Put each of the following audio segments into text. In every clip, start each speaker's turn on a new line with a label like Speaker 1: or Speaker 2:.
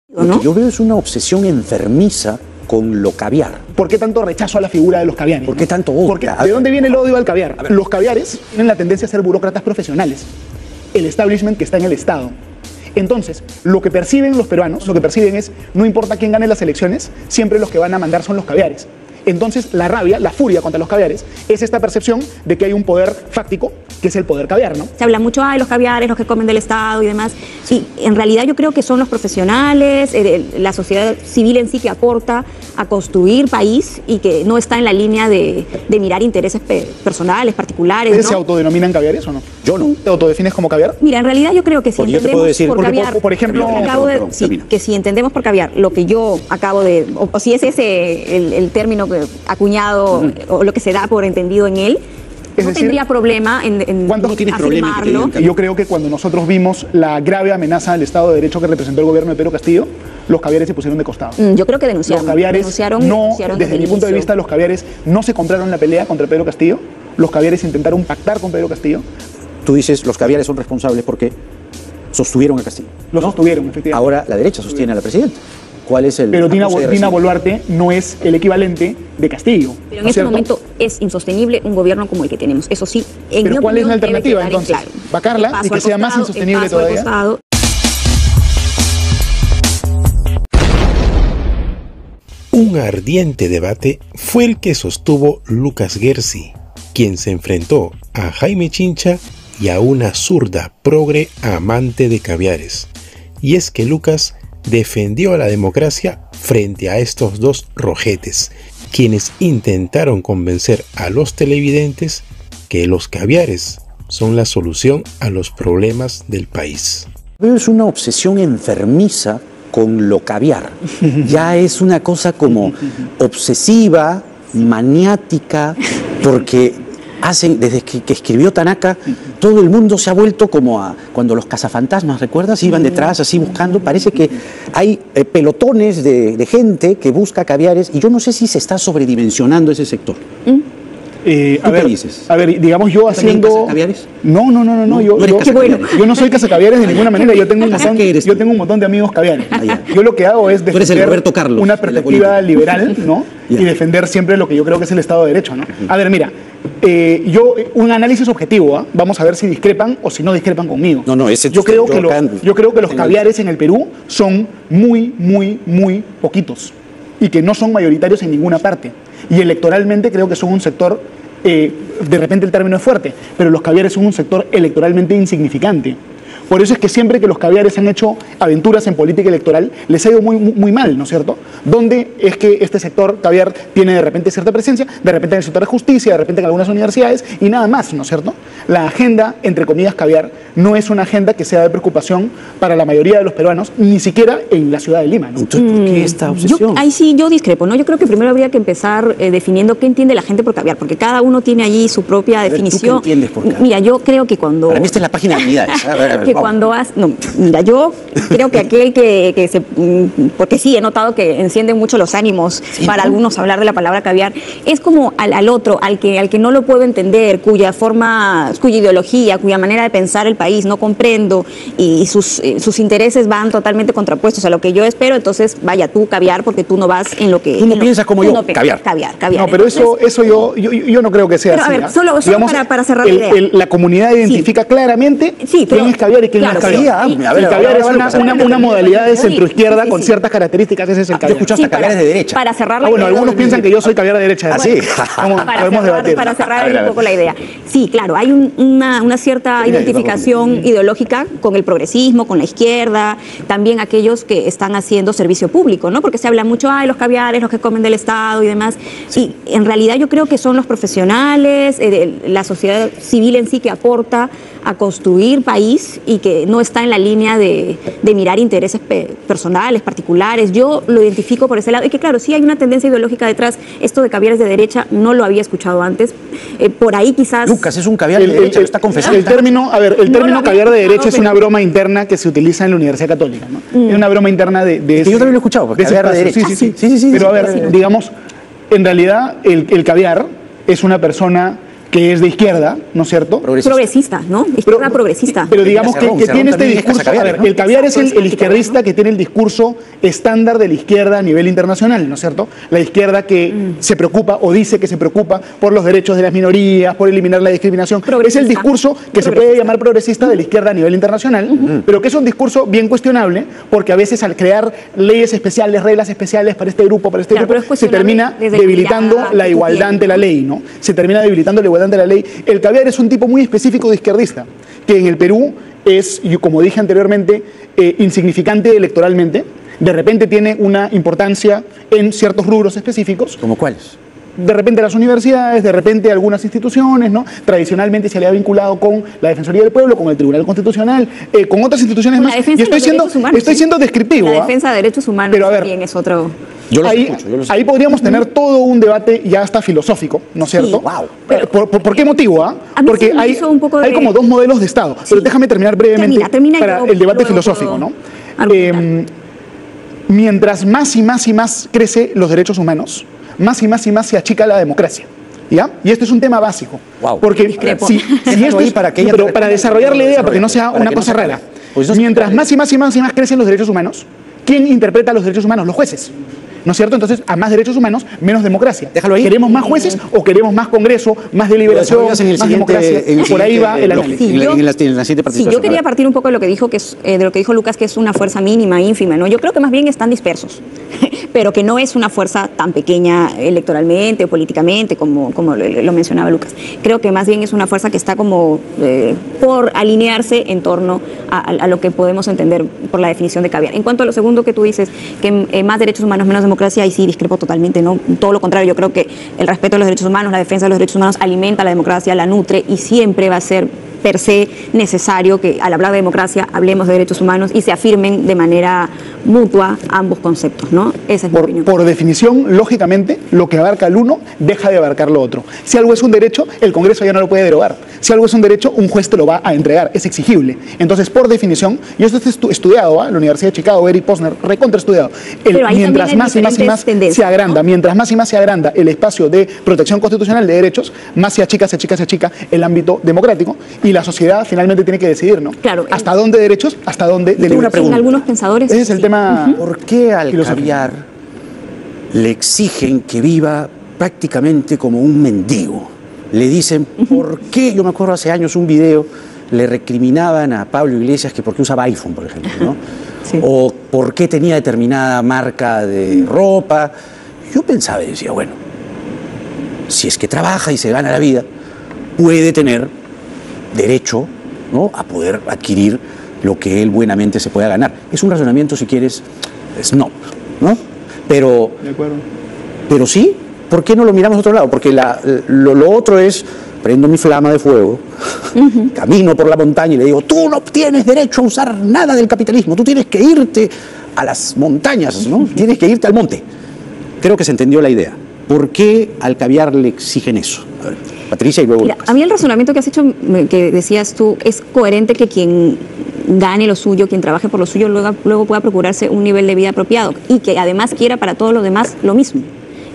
Speaker 1: Lo que yo veo es una obsesión enfermiza con lo caviar.
Speaker 2: ¿Por qué tanto rechazo a la figura de los caviares?
Speaker 1: ¿Por qué tanto odio?
Speaker 2: ¿De dónde viene el odio al caviar? Los caviares tienen la tendencia a ser burócratas profesionales. El establishment que está en el Estado. Entonces, lo que perciben los peruanos, lo que perciben es, no importa quién gane las elecciones, siempre los que van a mandar son los caviares. Entonces, la rabia, la furia contra los caviares, es esta percepción de que hay un poder fáctico, que es el poder caviar, ¿no?
Speaker 3: Se habla mucho de los caviares, los que comen del Estado y demás. Y en realidad yo creo que son los profesionales, la sociedad civil en sí que aporta a construir país y que no está en la línea de mirar intereses personales, particulares.
Speaker 2: ¿Ustedes se autodenominan caviares o no?
Speaker 1: Yo no.
Speaker 2: ¿Te autodefines como caviar?
Speaker 3: Mira, en realidad yo creo que si entendemos por caviar,
Speaker 2: por ejemplo,
Speaker 3: que si entendemos por caviar lo que yo acabo de, o si es ese el término acuñado o lo que se da por entendido en él, no tendría problema en afirmarlo.
Speaker 2: Yo creo que cuando nosotros vimos la grave amenaza al Estado de Derecho que representó el gobierno de Pedro Castillo, los caviares se pusieron de costado.
Speaker 3: Yo creo que denunciaron.
Speaker 2: Los caviares desde mi punto de vista, los caviares no se compraron la pelea contra Pedro Castillo. Los caviares intentaron pactar con Pedro Castillo.
Speaker 1: Tú dices, los caviares son responsables porque sostuvieron a Castillo.
Speaker 2: Lo sostuvieron, efectivamente.
Speaker 1: Ahora la derecha sostiene a la presidenta. ¿Cuál es el...?
Speaker 2: Pero Dina Boluarte no es el equivalente de Castillo.
Speaker 3: Pero en este momento es insostenible un gobierno como el que tenemos. Eso sí, en
Speaker 2: ¿Pero cuál es la alternativa entonces? Claro. ¿Vacarla y que sea más insostenible todavía?
Speaker 4: Un ardiente debate fue el que sostuvo Lucas Gersi, quien se enfrentó a Jaime Chincha y a una zurda progre amante de caviares. Y es que Lucas defendió a la democracia frente a estos dos rojetes, quienes intentaron convencer a los televidentes que los caviares son la solución a los problemas del país.
Speaker 1: Es una obsesión enfermiza con lo caviar. Ya es una cosa como obsesiva, maniática, porque desde que escribió Tanaka, todo el mundo se ha vuelto como a cuando los cazafantasmas, ¿recuerdas? Iban detrás así buscando. Parece que hay pelotones de gente que busca caviares y yo no sé si se está sobredimensionando ese sector.
Speaker 2: ¿Qué dices? A ver, digamos yo haciendo...
Speaker 1: ¿Caviares?
Speaker 2: No, yo no soy cazacaviares de ninguna manera. Yo tengo un montón de amigos caviares. Yo lo que hago es defender una perspectiva liberal, ¿no? Y defender siempre lo que yo creo que es el Estado de Derecho, ¿no? A ver, mira, un análisis objetivo, vamos a ver si discrepan o si no discrepan conmigo. Yo creo que los caviares en el Perú son muy poquitos y que no son mayoritarios en ninguna parte. Y electoralmente creo que son un sector, de repente el término es fuerte, pero los caviares son un sector electoralmente insignificante. Por eso es que siempre que los caviares han hecho aventuras en política electoral, les ha ido muy mal, ¿no es cierto? ¿Dónde es que este sector caviar tiene de repente cierta presencia? De repente en el sector de justicia, de repente en algunas universidades y nada más, ¿no es cierto? La agenda, entre comillas, caviar, no es una agenda que sea de preocupación para la mayoría de los peruanos, ni siquiera en la ciudad de Lima, ¿no?
Speaker 1: Entonces, ¿por qué esta obsesión?
Speaker 3: Ahí sí yo discrepo, ¿no? Yo creo que primero habría que empezar definiendo qué entiende la gente por caviar, porque cada uno tiene allí su propia definición.
Speaker 1: ¿Tú qué entiendes por caviar?
Speaker 3: Mira, yo creo que cuando...
Speaker 1: Para mí esta es la página de unidades.
Speaker 3: Mira, yo creo que aquel que se... Porque sí, he notado que encienden mucho los ánimos para algunos hablar de la palabra caviar. Es como al otro, al que no lo puedo entender, cuya ideología, cuya manera de pensar el país no comprendo y sus intereses van totalmente contrapuestos a lo que yo espero. Entonces, vaya, tú caviar porque tú no vas en lo que...
Speaker 1: Tú no piensas como yo, caviar.
Speaker 2: No, pero entonces, yo no creo que sea así.
Speaker 3: A ver, solo para cerrar la idea.
Speaker 2: La comunidad identifica claramente quién es caviar y quién no es caviar. El caviar es una modalidad de centroizquierda con ciertas características. Ese es el caviar.
Speaker 1: Yo escuchaste caviares de derecha.
Speaker 3: Para cerrar la idea.
Speaker 2: Bueno, algunos piensan que yo soy caviar de derecha.
Speaker 1: Así.
Speaker 2: Podemos debatir.
Speaker 3: Para cerrar un poco la idea. Sí, claro, hay una cierta identificación ideológica con el progresismo, con la izquierda, también aquellos que están haciendo servicio público, ¿no? Porque se habla mucho de los caviares, los que comen del Estado y demás. Y en realidad yo creo que son los profesionales, la sociedad civil en sí que aporta a construir país y que no está en la línea de mirar intereses personales, particulares. Yo lo identifico por ese lado. Y que claro, sí hay una tendencia ideológica detrás. Esto de caviares de derecha no lo había escuchado antes. Por ahí quizás...
Speaker 1: Lucas, es un caviar de derecha, lo está confesando.
Speaker 2: El término caviar de derecha es una broma interna que se utiliza en la Universidad Católica, ¿no? Es una broma interna de ese,
Speaker 1: yo también lo he escuchado, porque caviar de derecha.
Speaker 2: Sí. Pero a ver, digamos, en realidad el caviar es una persona que es de izquierda, ¿no es cierto?
Speaker 3: Progresista, ¿no? Izquierda progresista.
Speaker 2: Pero digamos que tiene este discurso. A ver, el caviar es el izquierdista que tiene el discurso estándar de la izquierda a nivel internacional, ¿no es cierto? La izquierda que se preocupa o dice que se preocupa por los derechos de las minorías, por eliminar la discriminación. Es el discurso que se puede llamar progresista de la izquierda a nivel internacional, pero que es un discurso bien cuestionable, porque a veces al crear leyes especiales, reglas especiales para este grupo, se termina debilitando la igualdad ante la ley, ¿no? Se termina debilitando la igualdad ante la ley. El caviar es un tipo muy específico de izquierdista, que en el Perú es, como dije anteriormente, insignificante electoralmente. De repente tiene una importancia en ciertos rubros específicos.
Speaker 1: ¿Como cuáles?
Speaker 2: De repente las universidades, de repente algunas instituciones, ¿no? Tradicionalmente se le ha vinculado con la Defensoría del Pueblo, con el Tribunal Constitucional, con otras instituciones más. Y estoy siendo descriptivo.
Speaker 3: La defensa de derechos humanos, pero a ver, también es otro...
Speaker 2: Ahí podríamos tener todo un debate ya hasta filosófico, ¿no es cierto? Sí, wow. ¿Por qué motivo? Porque hay como dos modelos de Estado. Pero déjame terminar brevemente para el debate filosófico, ¿no? Mientras más y más y más crece los derechos humanos, más y más y más se achica la democracia. ¿Ya? Y esto es un tema básico.
Speaker 1: Wow.
Speaker 2: Porque si esto es para desarrollar la idea, para que no sea una cosa rara. Mientras más y más y más y más crecen los derechos humanos, ¿quién interpreta los derechos humanos? Los jueces. ¿No es cierto? Entonces, a más derechos humanos, menos democracia.
Speaker 1: Déjalo ahí.
Speaker 2: ¿Queremos más jueces o queremos más Congreso, más deliberación, más democracia? Por ahí va el análisis.
Speaker 3: Yo quería partir un poco de lo que dijo de lo que dijo Lucas, que es una fuerza mínima, ínfima, ¿no? Yo creo que más bien están dispersos, pero que no es una fuerza tan pequeña electoralmente o políticamente como lo mencionaba Lucas. Creo que más bien es una fuerza que está como por alinearse en torno a lo que podemos entender por la definición de caviar. En cuanto a lo segundo que tú dices, que más derechos humanos, menos democracia, y sí discrepo totalmente, ¿no? Todo lo contrario, yo creo que el respeto a los derechos humanos, la defensa de los derechos humanos alimenta la democracia, la nutre, y siempre va a ser per se necesario que al hablar de democracia hablemos de derechos humanos y se afirmen de manera mutua ambos conceptos, ¿no? Esa es mi opinión.
Speaker 2: Por definición, lógicamente, lo que abarca el uno deja de abarcar lo otro. Si algo es un derecho, el Congreso ya no lo puede derogar. Si algo es un derecho, un juez te lo va a entregar, es exigible. Entonces, por definición, y esto es estudiado, la Universidad de Chicago, Eric Posner, recontra estudiado. Mientras más y más y más se agranda, ¿no? Mientras más y más se agranda el espacio de protección constitucional de derechos, más se achica el ámbito democrático, y la sociedad finalmente tiene que decidir, ¿no?
Speaker 3: Claro,
Speaker 2: ¿hasta dónde derechos? ¿Hasta dónde deliberación?
Speaker 3: Algunos pensadores.
Speaker 2: Ese es el tema.
Speaker 1: ¿Por qué al caviar le exigen que viva prácticamente como un mendigo? Le dicen, ¿por qué? Yo me acuerdo hace años un video, le recriminaban a Pablo Iglesias que por qué usaba iPhone, por ejemplo, ¿no? Sí. O por qué tenía determinada marca de ropa. Yo pensaba y decía, bueno, si es que trabaja y se gana la vida, puede tener derecho, ¿no?, a poder adquirir lo que él buenamente se pueda ganar. Es un razonamiento, si quieres, snob, ¿no? Pero,
Speaker 2: de acuerdo.
Speaker 1: Pero sí, ¿por qué no lo miramos a otro lado? Porque lo otro es, prendo mi flama de fuego, camino por la montaña y le digo, tú no tienes derecho a usar nada del capitalismo, tú tienes que irte a las montañas, ¿no? Tienes que irte al monte. Creo que se entendió la idea. ¿Por qué al caviar le exigen eso? A ver, Patricia y luego Lucas.
Speaker 3: A mí el razonamiento que has hecho, que decías tú, es coherente que quien gane lo suyo, quien trabaje por lo suyo, luego pueda procurarse un nivel de vida apropiado y que además quiera para todos los demás lo mismo.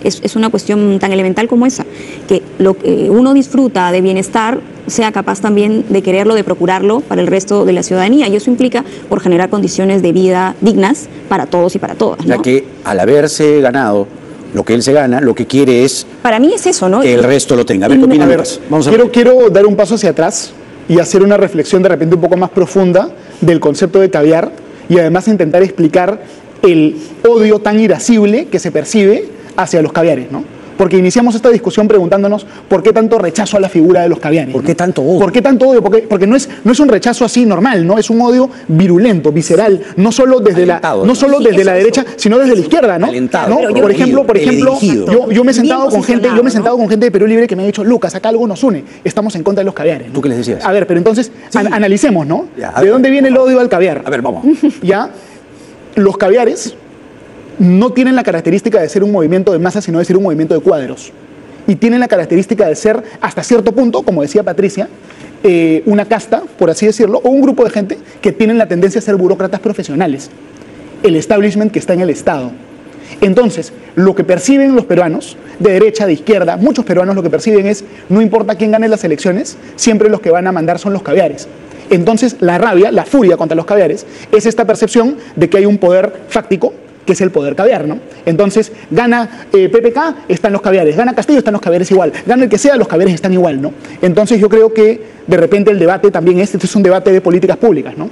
Speaker 3: Es una cuestión tan elemental como esa, que lo que uno disfruta de bienestar sea capaz también de quererlo, de procurarlo para el resto de la ciudadanía, y eso implica por generar condiciones de vida dignas para todos y para todas, ¿no?
Speaker 1: Ya que al haberse ganado lo que él se gana, lo que quiere es...
Speaker 3: Para mí es eso, ¿no?
Speaker 1: Que el resto lo tenga. A ver, ¿qué opina Lucas?
Speaker 2: Vamos a ver. Quiero dar un paso hacia atrás y hacer una reflexión de repente un poco más profunda del concepto de caviar, y además intentar explicar el odio tan irascible que se percibe hacia los caviares, ¿no? Porque iniciamos esta discusión preguntándonos por qué tanto rechazo a la figura de los caviares.
Speaker 1: ¿Por qué tanto odio?
Speaker 2: ¿Por qué tanto odio? Porque no es un rechazo así normal, ¿no? Es un odio virulento, visceral, no solo desde la derecha, sino desde la izquierda, ¿no?
Speaker 1: Alentado,
Speaker 2: ¿no? Por ejemplo, yo me he sentado con gente, de Perú Libre que me ha dicho, Lucas, acá algo nos une, estamos en contra de los caviares, ¿no?
Speaker 1: ¿Tú qué les decías?
Speaker 2: A ver, pero entonces analicemos, ¿no?
Speaker 1: Ya,
Speaker 2: ¿De dónde viene el odio al caviar?
Speaker 1: A ver, vamos.
Speaker 2: Ya, los caviares no tienen la característica de ser un movimiento de masa, sino de ser un movimiento de cuadros. Y tienen la característica de ser, hasta cierto punto, como decía Patricia, una casta, por así decirlo, o un grupo de gente que tienen la tendencia a ser burócratas profesionales. El establishment que está en el Estado. Entonces, lo que perciben los peruanos de derecha, de izquierda, muchos peruanos lo que perciben es, no importa quién gane las elecciones, siempre los que van a mandar son los caviares. Entonces la rabia, la furia contra los caviares es esta percepción de que hay un poder fáctico, que es el poder caviar, ¿no? Entonces, gana PPK, están los caviares, gana Castillo, están los caviares igual, gana el que sea, los caviares están igual, ¿no? Entonces yo creo que de repente el debate también este es un debate de políticas públicas, ¿no?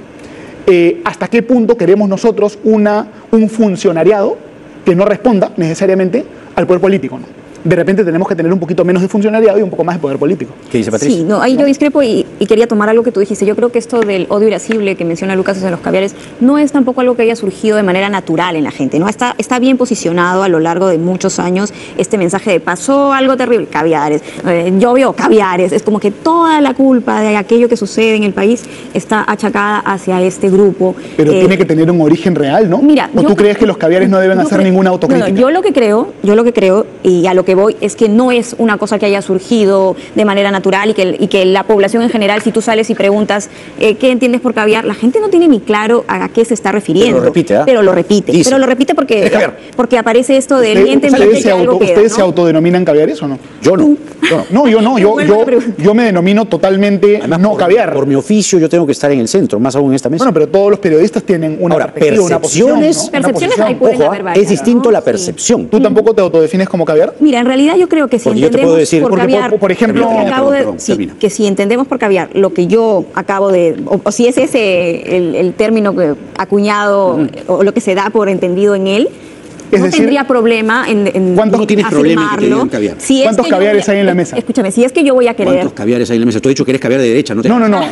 Speaker 2: ¿Hasta qué punto queremos nosotros un funcionariado que no responda necesariamente al poder político, ¿no? De repente tenemos que tener un poquito menos de funcionariado y un poco más de poder político.
Speaker 1: ¿Qué dice Patricia?
Speaker 3: Sí, no, ahí yo discrepo y quería tomar algo que tú dijiste. Yo creo que esto del odio irascible que menciona Lucas hacia los caviares no es tampoco algo que haya surgido de manera natural en la gente, ¿no? Está bien posicionado a lo largo de muchos años este mensaje de pasó algo terrible, caviares, llovió, caviares. Es como que toda la culpa de aquello que sucede en el país está achacada hacia este grupo.
Speaker 2: Pero tiene que tener un origen real, ¿no?
Speaker 3: Mira,
Speaker 2: ¿O tú crees que los caviares no deben hacer ninguna autocrítica?
Speaker 3: No, yo lo que creo y a lo que voy es que no es una cosa que haya surgido de manera natural y que la población en general, si tú sales y preguntas ¿qué entiendes por caviar? La gente no tiene ni claro a qué se está refiriendo.
Speaker 1: Pero lo repite, ¿eh?
Speaker 3: Pero lo repite.
Speaker 1: Dice.
Speaker 3: Pero lo repite porque aparece esto de
Speaker 2: ¿Ustedes se autodenominan caviares o no?
Speaker 1: Yo no.
Speaker 2: Yo me denomino totalmente además, no caviar.
Speaker 1: Por mi oficio yo tengo que estar en el centro, más aún en esta mesa.
Speaker 2: Bueno, pero todos los periodistas tienen una perspectiva, una posición, ¿no?
Speaker 3: Percepciones ahí pueden haber varias,
Speaker 1: es distinto
Speaker 3: ¿no?
Speaker 1: la percepción.
Speaker 2: ¿Tú tampoco te autodefines como caviar?
Speaker 3: Mira, en realidad yo creo que si
Speaker 1: porque entendemos decir,
Speaker 3: por caviar,
Speaker 2: por ejemplo,
Speaker 3: que si entendemos por caviar lo que yo acabo de, o si es ese el término acuñado o lo que se da por entendido en él, no tendría problema en
Speaker 1: ¿cuántos tienes problema en que te digan caviar?
Speaker 2: ¿Cuántos caviares hay en la mesa?
Speaker 3: Escúchame, si es que yo voy a querer...
Speaker 1: ¿Cuántos caviares hay en la mesa? Tú has dicho que eres caviar de derecha, ¿no?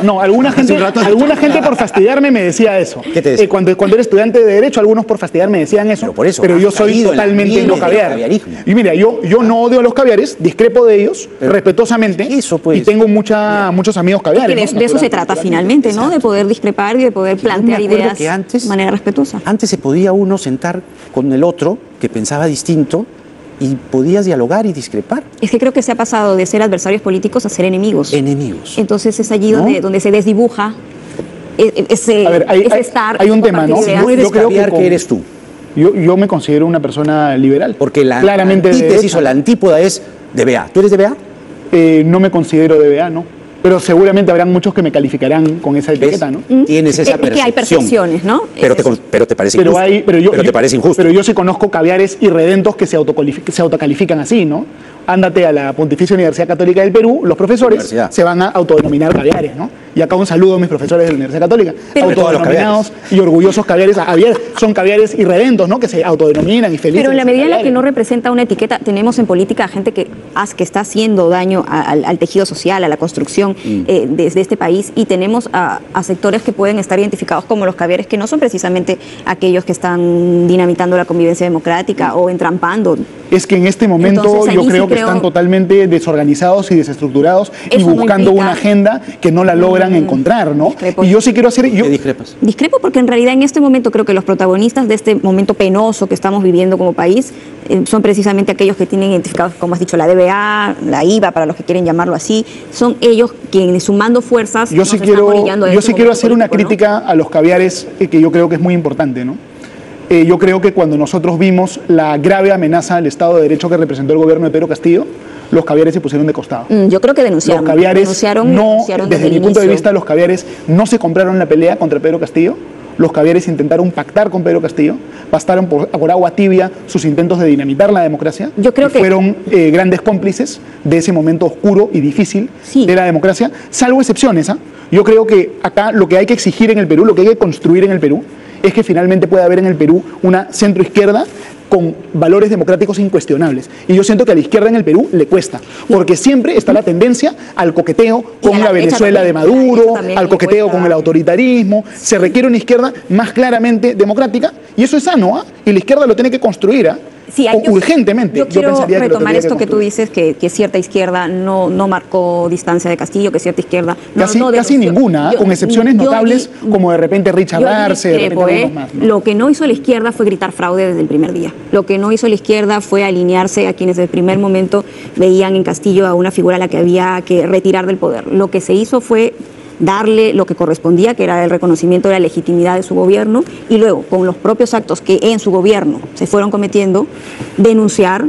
Speaker 2: No. Alguna gente por fastidiarme me decía eso.
Speaker 1: ¿Qué te decía?
Speaker 2: Cuando era estudiante de Derecho, algunos por fastidiarme decían eso. Pero yo soy totalmente no caviar. Y mira, yo no odio a los caviares, discrepo de ellos respetuosamente. Y tengo muchos amigos caviares.
Speaker 3: De eso se trata finalmente, ¿no? De poder discrepar y de poder plantear ideas de manera respetuosa.
Speaker 1: Antes se podía uno sentar con el otro que pensaba distinto y podías dialogar y discrepar.
Speaker 3: Es que creo que se ha pasado de ser adversarios políticos a ser enemigos.
Speaker 1: Enemigos.
Speaker 3: Entonces es allí donde se desdibuja ese estar.
Speaker 2: Hay un tema, ¿no?
Speaker 1: Si no eres caviar, ¿qué eres tú?
Speaker 2: Yo me considero una persona liberal.
Speaker 1: Porque la antítesis o la antípoda es DBA. ¿Tú eres DBA?
Speaker 2: No me considero DBA, ¿no? Pero seguramente habrán muchos que me calificarán con esa etiqueta, ¿no?
Speaker 1: Tienes esa percepción.
Speaker 3: Que hay percepciones, ¿no?
Speaker 1: Pero te parece injusto. Pero te parece injusto.
Speaker 2: Pero yo sí conozco caviares irredentos que se autocalifican así, ¿no? Ándate a la Pontificia Universidad Católica del Perú, los profesores se van a autodenominar caviares, ¿no? Y acá un saludo a mis profesores de la Universidad Católica, autodenominados y orgullosos caviares. Son caviares irredentos, ¿no? Que se autodenominan y felices.
Speaker 3: Pero en la medida en la que no representa una etiqueta, tenemos en política gente que está haciendo daño al tejido social, a la construcción desde este país, y tenemos a sectores que pueden estar identificados como los caviares, que no son precisamente aquellos que están dinamitando la convivencia democrática o entrampando.
Speaker 2: Es que en este momento yo creo que están totalmente desorganizados y desestructurados y buscando una agenda que no la logran encontrar, ¿no?
Speaker 3: Discrepo.
Speaker 2: Y yo sí quiero hacer...
Speaker 1: ¿Qué discrepas?
Speaker 3: Discrepo porque en realidad en este momento creo que los protagonistas de este momento penoso que estamos viviendo como país son precisamente aquellos que tienen identificados, como has dicho, la DBA, la IVA, para los que quieren llamarlo así. Son ellos quienes, sumando fuerzas,
Speaker 2: yo sí quiero hacer una crítica a los caviares que yo creo que es muy importante, ¿no? Yo creo que cuando nosotros vimos la grave amenaza al Estado de Derecho que representó el gobierno de Pedro Castillo, los caviares se pusieron de costado.
Speaker 3: Yo creo que denunciaron.
Speaker 2: Los caviares desde mi punto de vista, los caviares no se compraron la pelea contra Pedro Castillo. Los caviares intentaron pactar con Pedro Castillo, bastaron por agua tibia sus intentos de dinamitar la democracia.
Speaker 3: Yo creo que
Speaker 2: fueron grandes cómplices de ese momento oscuro y difícil de la democracia, salvo excepciones. Yo creo que acá lo que hay que exigir en el Perú, lo que hay que construir en el Perú, es que finalmente pueda haber en el Perú una centroizquierda con valores democráticos incuestionables. Y yo siento que a la izquierda en el Perú le cuesta, porque siempre está la tendencia al coqueteo con la Venezuela de Maduro, al coqueteo con el autoritarismo. Se requiere una izquierda más claramente democrática, y eso es sano, y la izquierda lo tiene que construir, urgentemente.
Speaker 3: Yo quiero retomar esto que tú dices, que cierta izquierda no marcó distancia de Castillo, que cierta izquierda
Speaker 2: casi ninguna, con excepciones notables, como de repente Richard Arce, de repente más, ¿no?
Speaker 3: Lo que no hizo la izquierda fue gritar fraude desde el primer día. Lo que no hizo la izquierda fue alinearse a quienes desde el primer momento veían en Castillo a una figura a la que había que retirar del poder. Lo que se hizo fue darle lo que correspondía, que era el reconocimiento de la legitimidad de su gobierno, y luego, con los propios actos que en su gobierno se fueron cometiendo, denunciar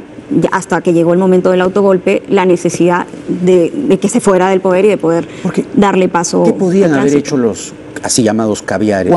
Speaker 3: hasta que llegó el momento del autogolpe, la necesidad de que se fuera del poder y de poder darle paso.
Speaker 1: ¿Qué podían haber hecho los así llamados caviares?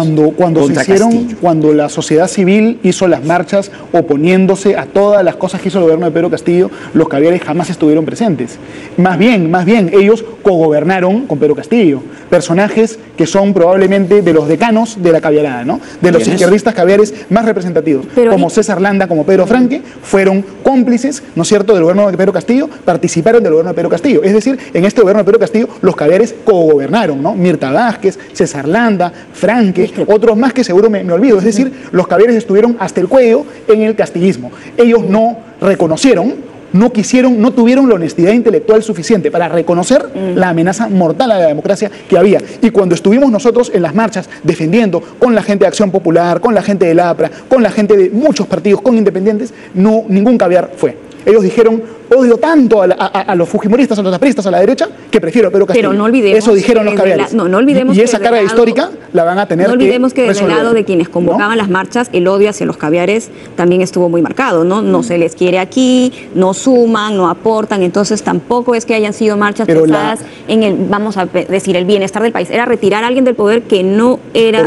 Speaker 2: Cuando la sociedad civil hizo las marchas oponiéndose a todas las cosas que hizo el gobierno de Pedro Castillo, los caviares jamás estuvieron presentes. Más bien, ellos cogobernaron con Pedro Castillo. Personajes que son probablemente de los decanos de la caviarada, ¿no? De los izquierdistas caviares más representativos, como César Landa, como Pedro Franque, fueron cómplices, ¿no es cierto?, del gobierno de Pedro Castillo, participaron del gobierno de Pedro Castillo. Es decir, en este gobierno de Pedro Castillo, los caviares cogobernaron, ¿no? Mirta Vázquez, César Landa, Franque, otros más que seguro me olvido. Es decir, los caviares estuvieron hasta el cuello en el castillismo. Ellos no reconocieron, no quisieron, no tuvieron la honestidad intelectual suficiente para reconocer la amenaza mortal a la democracia que había. Y cuando estuvimos nosotros en las marchas defendiendo con la gente de Acción Popular, con la gente del APRA, con la gente de muchos partidos, con independientes, ningún caviar fue. Ellos dijeron, odio tanto a los fujimoristas, a los apristas, a la derecha, que prefiero a Pedro Castillo.
Speaker 3: Pero no olvidemos.
Speaker 2: Eso dijeron los caviares.
Speaker 3: No olvidemos
Speaker 2: y esa carga histórica la van a tener que
Speaker 3: No olvidemos que del lado de quienes convocaban las marchas, el odio hacia los caviares también estuvo muy marcado, ¿no? No se les quiere aquí, no suman, no aportan, entonces tampoco es que hayan sido marchas pensadas en el, vamos a decir, el bienestar del país. Era retirar a alguien del poder que no era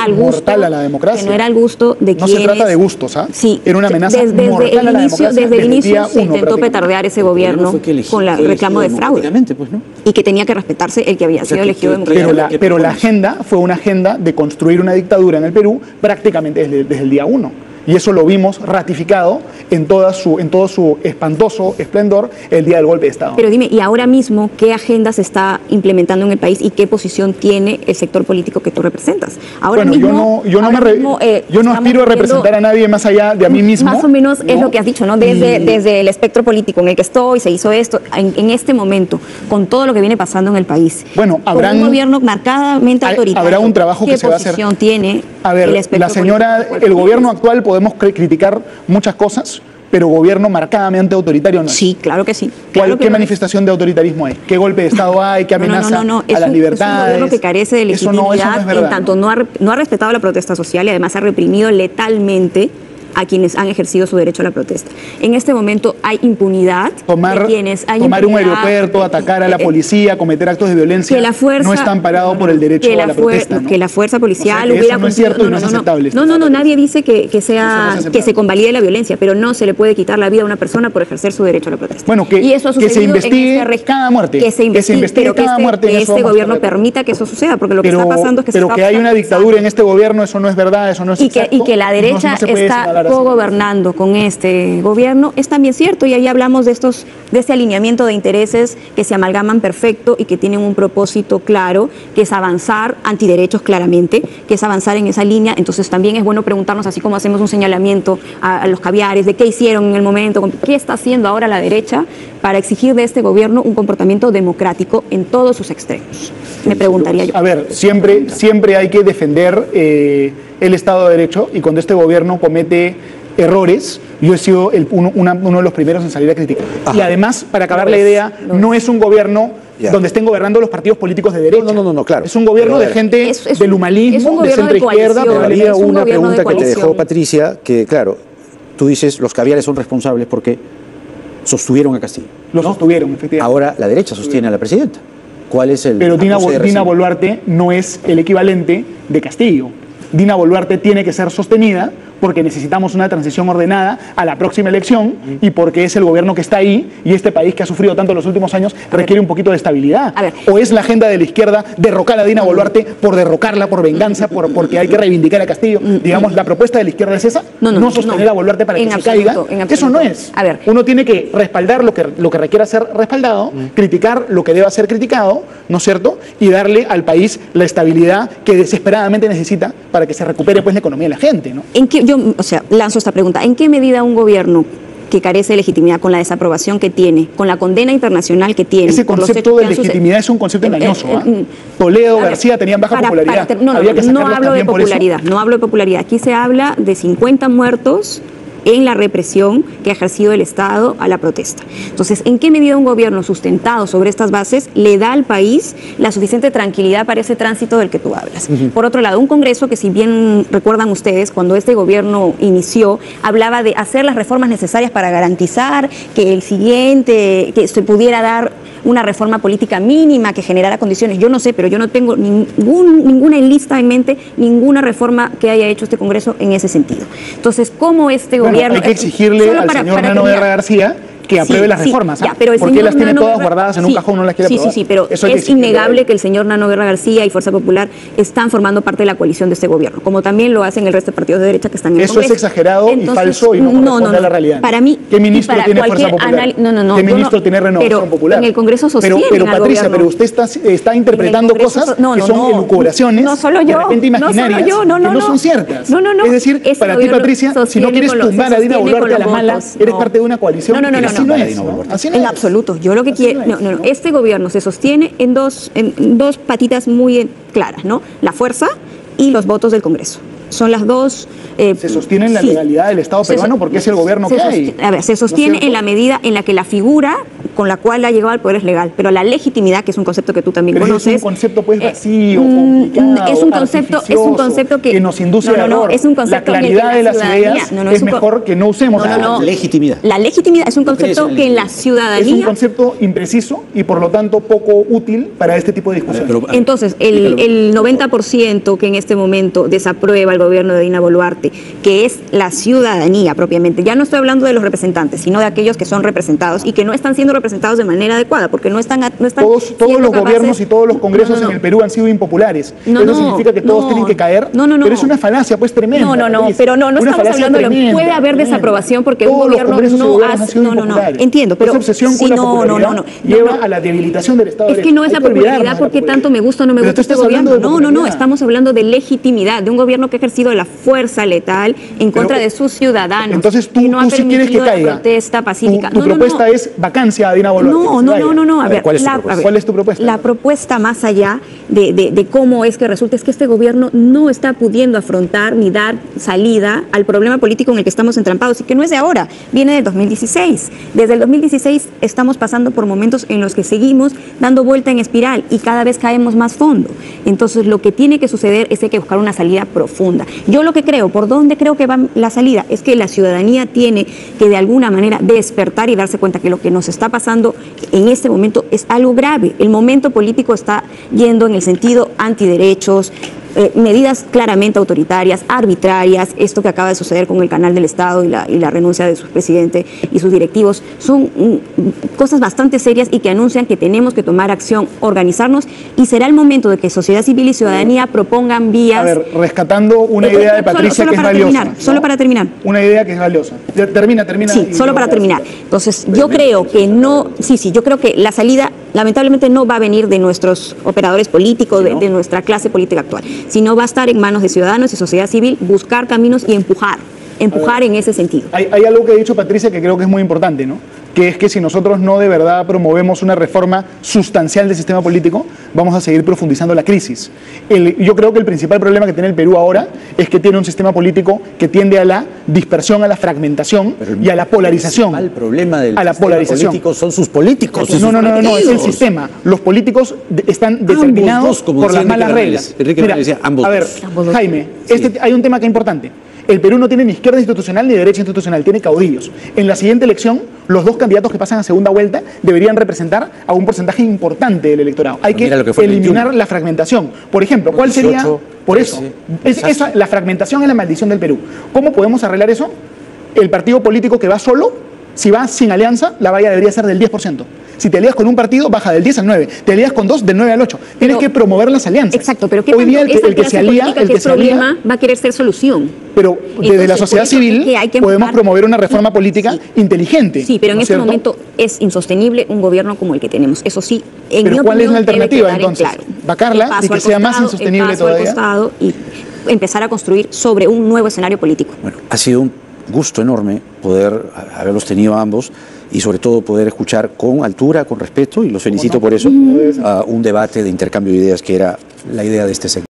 Speaker 3: al gusto,
Speaker 2: a la democracia.
Speaker 3: que no era al gusto de quienes.
Speaker 2: No se trata de gustos, ¿ah?
Speaker 3: Sí.
Speaker 2: Era una amenaza mortal a la democracia.
Speaker 3: Desde el inicio se intentó petardear ese gobierno con el reclamo de fraude,
Speaker 1: pues, ¿no?
Speaker 3: y que tenía que respetarse el que había sido elegido democráticamente.
Speaker 2: Pero la agenda fue una agenda de construir una dictadura en el Perú prácticamente desde el día 1. Y eso lo vimos ratificado en todo su espantoso esplendor el día del golpe de Estado.
Speaker 3: Pero dime, ¿y ahora mismo qué agenda se está implementando en el país y qué posición tiene el sector político que tú representas? Ahora mismo,
Speaker 2: yo no aspiro a representar a nadie más allá de a mí mismo.
Speaker 3: Más o menos, ¿no? Es lo que has dicho, ¿no? Desde el espectro político en el que estoy, se hizo esto. En este momento, con todo lo que viene pasando en el país,
Speaker 2: bueno,
Speaker 3: con un gobierno marcadamente autoritario,
Speaker 2: habrá un trabajo que se va a hacer.
Speaker 3: ¿Qué posición tiene el espectro político?
Speaker 2: El gobierno actual podemos criticar muchas cosas, pero gobierno marcadamente autoritario no es.
Speaker 3: Sí, claro que sí.
Speaker 2: ¿Qué manifestación de autoritarismo hay? ¿Qué golpe de Estado hay? ¿Qué amenaza a las libertades? Es un
Speaker 3: gobierno que carece de legitimidad, en tanto no ha respetado la protesta social y además ha reprimido letalmente a quienes han ejercido su derecho a la protesta. En este momento hay impunidad
Speaker 2: tomar un aeropuerto, atacar a la policía, cometer actos de violencia, no está amparado por el derecho a la protesta, ¿no?
Speaker 3: Que la fuerza policial
Speaker 2: hubiera... Eso no es cierto y no es aceptable.
Speaker 3: No, nadie dice que se convalide la violencia, pero no se le puede quitar la vida a una persona por ejercer su derecho a la protesta.
Speaker 2: Bueno, y eso
Speaker 3: se
Speaker 2: investigue cada muerte.
Speaker 3: Que se investigue cada muerte. Que este gobierno permita que eso suceda, porque lo que está pasando es que
Speaker 2: pero que hay una dictadura en este gobierno, eso no es verdad, eso no es exacto.
Speaker 3: Y que la derecha está cogobernando con este gobierno es también cierto, y ahí hablamos de ese alineamiento de intereses que se amalgaman perfecto y que tienen un propósito claro, que es avanzar antiderechos claramente, que es avanzar en esa línea. Entonces también es bueno preguntarnos, así como hacemos un señalamiento a los caviares, de qué hicieron en el momento, qué está haciendo ahora la derecha para exigir de este gobierno un comportamiento democrático en todos sus extremos. Me preguntaría yo.
Speaker 2: A ver, siempre hay que defender el Estado de Derecho, y cuando este gobierno comete errores, yo he sido uno de los primeros en salir a criticar. Ajá. Y además, para acabar la idea, no es un gobierno donde estén gobernando los partidos políticos de derecha.
Speaker 1: No, claro.
Speaker 2: Es un gobierno de gente del humanismo, de centro izquierda.
Speaker 1: Pero había una pregunta que te dejó Patricia, que claro, tú dices, los caviares son responsables porque sostuvieron a Castillo.
Speaker 2: Lo sostuvieron, efectivamente.
Speaker 1: Ahora la derecha sostiene a la presidenta. ¿Cuál es el...?
Speaker 2: Pero Dina Boluarte no es el equivalente de Castillo. Dina Boluarte tiene que ser sostenida porque necesitamos una transición ordenada a la próxima elección y porque es el gobierno que está ahí, y este país que ha sufrido tanto en los últimos años requiere un poquito de estabilidad. ¿O es la agenda de la izquierda derrocar a Dina Boluarte por derrocarla, por venganza, porque hay que reivindicar a Castillo? Digamos, ¿la propuesta de la izquierda es esa? No sostener a Boluarte para que se caiga. Eso no es. Uno tiene que respaldar lo que requiera ser respaldado, criticar lo que deba ser criticado, ¿no es cierto? Y darle al país la estabilidad que desesperadamente necesita para que se recupere pues la economía de la gente, ¿no?
Speaker 3: Lanzo esta pregunta. ¿En qué medida un gobierno que carece de legitimidad, con la desaprobación que tiene, con la condena internacional que tiene...
Speaker 2: Ese concepto de legitimidad es un concepto engañoso? Toledo, García tenían baja popularidad.
Speaker 3: No hablo de popularidad. No hablo de popularidad. Aquí se habla de 50 muertos en la represión que ha ejercido el Estado a la protesta. Entonces, ¿en qué medida un gobierno sustentado sobre estas bases le da al país la suficiente tranquilidad para ese tránsito del que tú hablas? Por otro lado, un Congreso que, si bien recuerdan ustedes, cuando este gobierno inició, hablaba de hacer las reformas necesarias para garantizar que el siguiente, que se pudiera dar una reforma política mínima que generara condiciones. Yo no sé, pero yo no tengo ninguna lista en mente, ninguna reforma que haya hecho este Congreso en ese sentido. Entonces, ¿cómo este gobierno...
Speaker 2: Hay que exigirle al señor Nano Guerra García que apruebe las reformas,
Speaker 3: ya, pero
Speaker 2: porque las tiene todas guardadas en un cajón, no las quiere aprobar.
Speaker 3: Sí, pero es innegable que el señor Nano Guerra García y Fuerza Popular están formando parte de la coalición de este gobierno, como también lo hacen el resto de partidos de derecha que están en el Congreso.
Speaker 2: Eso es exagerado y falso y no corresponde a la realidad.
Speaker 3: Para mí,
Speaker 2: ¿qué ministro tiene Fuerza Popular? ¿Qué ministro tiene Renovación Popular?
Speaker 3: En el Congreso sostienen
Speaker 2: Pero Patricia, pero usted está interpretando cosas que son elucubraciones, de repente imaginarias, que no son ciertas. Es decir, para ti, Patricia, si no quieres tumbar a Dina Boluarte a la mala, eres parte de una coalición.
Speaker 3: Así no es. En absoluto. Yo lo que quiero... Este gobierno se sostiene en dos patitas muy claras, ¿no? La fuerza y los votos del Congreso. Son las dos...
Speaker 2: se sostiene en la legalidad del Estado peruano porque es el gobierno que hay.
Speaker 3: A ver, se sostiene en la medida en la que la figura con la cual ha llegado al poder es legal, pero la legitimidad, que es un concepto que tú también conoces...
Speaker 2: Es un concepto pues vacío, complicado,
Speaker 3: es un concepto que
Speaker 2: nos induce a error.
Speaker 3: Es un concepto
Speaker 2: la claridad de las ideas es mejor que no usemos
Speaker 1: la legitimidad.
Speaker 3: La legitimidad es un concepto que en la ciudadanía...
Speaker 2: Es un concepto impreciso y por lo tanto poco útil para este tipo de discusiones.
Speaker 3: Entonces, el 90% que en este momento desaprueba el gobierno de Dina Boluarte, que es la ciudadanía propiamente, ya no estoy hablando de los representantes, sino de aquellos que son representados y que no están siendo representados de manera adecuada, porque no están
Speaker 2: todos los gobiernos y todos los congresos en el Perú han sido impopulares. Eso significa que todos tienen que caer. Pero es una falacia pues tremenda.
Speaker 3: Pero no estamos hablando de lo puede haber desaprobación porque un gobierno no hace... Entiendo, pero...
Speaker 2: Esa obsesión con la popularidad lleva a la debilitación del Estado de Derecho.
Speaker 3: Es que no es la popularidad porque tanto me gusta o no me gusta este gobierno. No, estamos hablando de legitimidad, de un gobierno que ha ejercido la fuerza letal en contra de sus ciudadanos.
Speaker 2: Entonces tú sí quieres que caiga.
Speaker 3: Protesta pacífica.
Speaker 2: Tu propuesta es vacancia a Dina Boluarte.
Speaker 3: No. A ver,
Speaker 2: ¿cuál es tu propuesta?
Speaker 3: La propuesta, más allá de cómo es que resulta, es que este gobierno no está pudiendo afrontar ni dar salida al problema político en el que estamos entrampados y que no es de ahora, viene del 2016. Desde el 2016 estamos pasando por momentos en los que seguimos dando vuelta en espiral y cada vez caemos más fondo. Entonces, lo que tiene que suceder es que hay que buscar una salida profunda. Yo lo que creo, ¿por dónde creo que va la salida? Es que la ciudadanía tiene que de alguna manera despertar y darse cuenta que lo que nos está pasando en este momento es algo grave. El momento político está yendo en el sentido antiderechos, medidas claramente autoritarias, arbitrarias. Esto que acaba de suceder con el canal del Estado y la renuncia de su presidente y sus directivos son cosas bastante serias y que anuncian que tenemos que tomar acción, organizarnos, y será el momento de que sociedad civil y ciudadanía propongan vías.
Speaker 2: A ver, rescatando una idea de Patricia que es valiosa.
Speaker 3: Solo para terminar.
Speaker 2: Una idea que es valiosa. Termina.
Speaker 3: Sí, solo para terminar. Entonces, yo creo que yo creo que la salida lamentablemente no va a venir de nuestros operadores políticos, de nuestra clase política actual, sino va a estar en manos de ciudadanos y sociedad civil, buscar caminos y empujar en ese sentido.
Speaker 2: Hay algo que ha dicho Patricia que creo que es muy importante, ¿no? Que es que si nosotros no de verdad promovemos una reforma sustancial del sistema político, vamos a seguir profundizando la crisis. Yo creo que el principal problema que tiene el Perú ahora es que tiene un sistema político que tiende a la dispersión, a la fragmentación y a la polarización.
Speaker 1: El problema del sistema político son sus políticos.
Speaker 2: No, es el sistema. Los políticos están determinados por las malas reglas.
Speaker 1: Mira, decía, ambos.
Speaker 2: A ver, Jaime, hay un tema que es importante. El Perú no tiene ni izquierda institucional ni derecha institucional, tiene caudillos. En la siguiente elección, los dos candidatos que pasan a segunda vuelta deberían representar a un porcentaje importante del electorado. Hay que eliminar la fragmentación. Por ejemplo, ¿cuál sería? Por eso, la fragmentación es la maldición del Perú. ¿Cómo podemos arreglar eso? El partido político que va solo, si va sin alianza, la valla debería ser del 10%. Si te alías con un partido, baja del 10 al 9. Te alías con dos, del 9 al 8. Tienes que promover las alianzas.
Speaker 3: Exacto, pero ¿qué
Speaker 2: hoy día el que se alía,
Speaker 3: problema va a querer ser solución?
Speaker 2: Pero desde la sociedad civil podemos promover una reforma política inteligente.
Speaker 3: Sí, pero en este momento es insostenible un gobierno como el que tenemos. Eso sí, en mi opinión,
Speaker 2: ¿cuál es la alternativa entonces? Vacarla y que sea más insostenible todavía.
Speaker 3: Y empezar a construir sobre un nuevo escenario político.
Speaker 1: Bueno, ha sido un gusto enorme poder haberlos tenido a ambos y sobre todo poder escuchar con altura, con respeto, y los felicito por eso, un debate de intercambio de ideas que era la idea de este segmento.